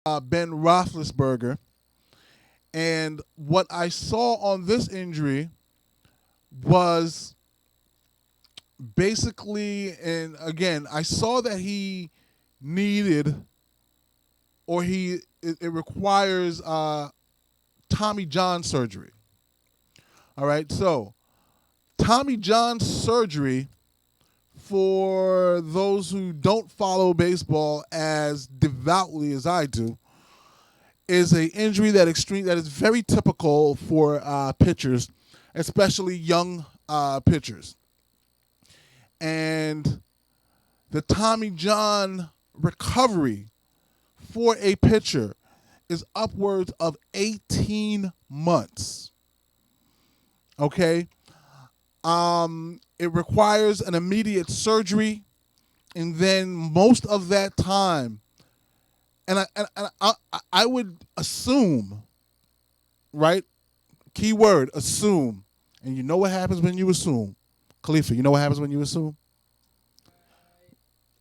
Ben Roethlisberger. And what I saw on this injury was basically, and again, I saw that he needed, or it requires Tommy John surgery. All right, so Tommy John surgery, for those who don't follow baseball as devoutly as I do, is a injury that is very typical for pitchers, especially young pitchers. And the Tommy John recovery for a pitcher is upwards of 18 months. Okay? It requires an immediate surgery, and then most of that time, I would assume, right? Keyword, assume. And you know what happens when you assume? Khalifa, you know what happens when you assume?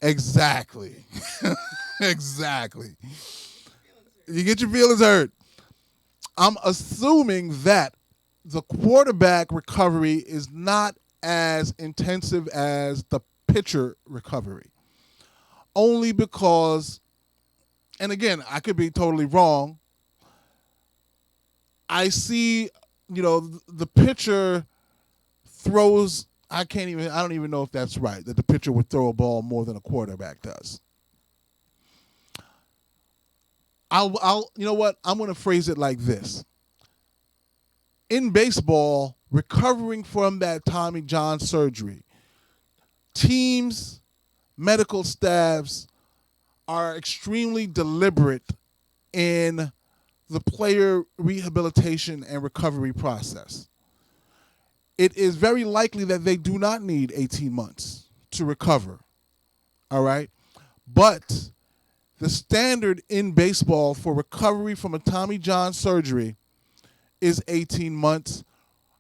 Exactly. Exactly. You get your feelings hurt. I'm assuming that the quarterback recovery is not as intensive as the pitcher recovery. Only because, and again, I could be totally wrong. I see, the pitcher throws. I don't even know if that's right, that the pitcher would throw a ball more than a quarterback does. You know what? I'm going to phrase it like this. In baseball, recovering from that Tommy John surgery, teams, medical staffs are extremely deliberate in the player rehabilitation and recovery process. It is very likely that they do not need 18 months to recover. All right? But the standard in baseball for recovery from a Tommy John surgery is 18 months.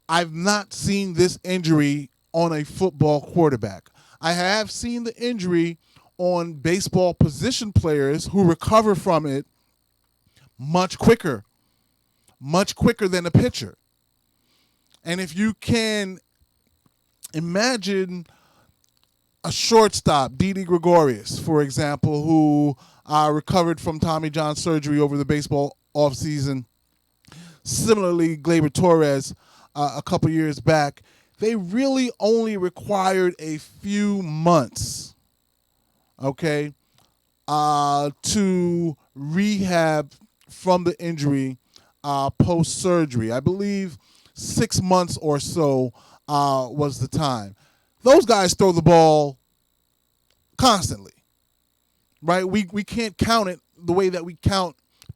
I've not seen this injury on a football quarterback. I have seen the injury on baseball position players who recover from it much quicker than a pitcher. And if you can imagine a shortstop, Didi Gregorius, for example, who recovered from Tommy John surgery over the baseball offseason. Similarly, Gleyber Torres a couple years back. They really only required a few months, okay, to rehab from the injury post-surgery. I believe 6 months or so was the time. Those guys throw the ball constantly, right? We can't count it the way that we count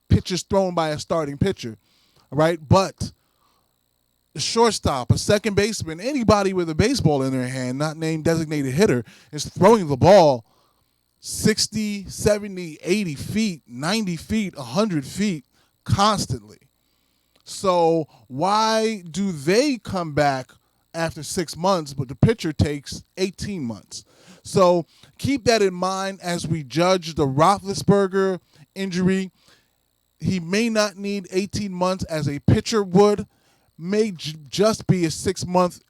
pitches thrown by a starting pitcher, right? But a shortstop, a second baseman, anybody with a baseball in their hand, not named designated hitter, is throwing the ball 60, 70, 80 feet, 90 feet, 100 feet constantly. So why do they come back after 6 months, but the pitcher takes 18 months? So keep that in mind as we judge the Roethlisberger injury. He may not need 18 months as a pitcher would, may just be a 6-month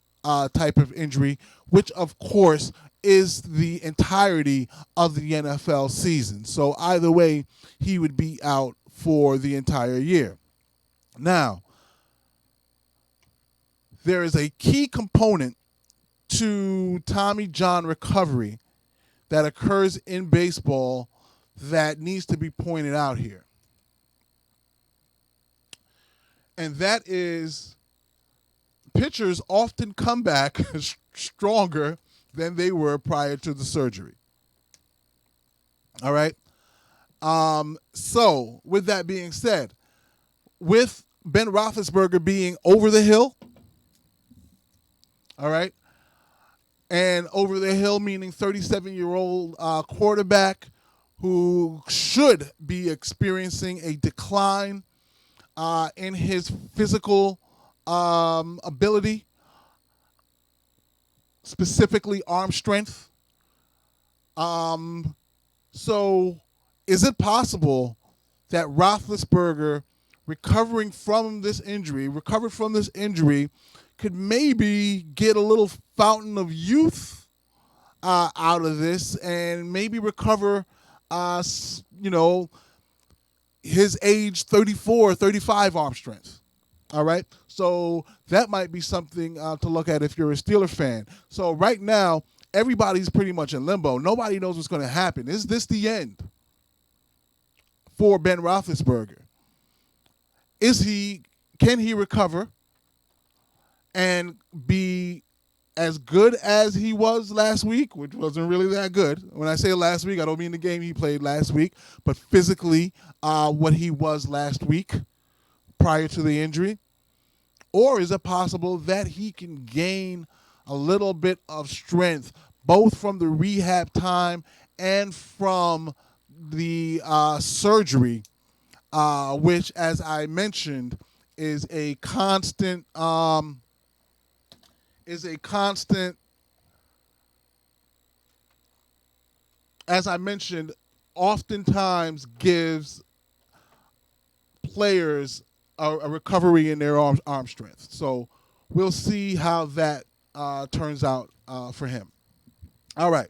type of injury, which of course is the entirety of the NFL season. So either way, he would be out for the entire year. Now, there is a key component to Tommy John recovery that occurs in baseball that needs to be pointed out here. And that is, pitchers often come back stronger than they were prior to the surgery. All right? So, with that being said, with Ben Roethlisberger being over the hill, all right, and over the hill meaning 37-year-old quarterback who should be experiencing a decline in his physical ability, specifically arm strength. So is it possible that Roethlisberger recovered from this injury, could maybe get a little fountain of youth out of this and maybe recover, you know, his age 34, 35 arm strength. All right. So that might be something to look at if you're a Steeler fan. So right now, everybody's pretty much in limbo. Nobody knows what's going to happen. Is this the end for Ben Roethlisberger? Can he recover and be as good as he was last week, which wasn't really that good? When I say last week, I don't mean the game he played last week, but physically what he was last week prior to the injury? Or is it possible that he can gain a little bit of strength, both from the rehab time and from the surgery, which, as I mentioned, is a constant, as I mentioned, oftentimes gives players a recovery in their arm strength. So we'll see how that turns out for him. All right.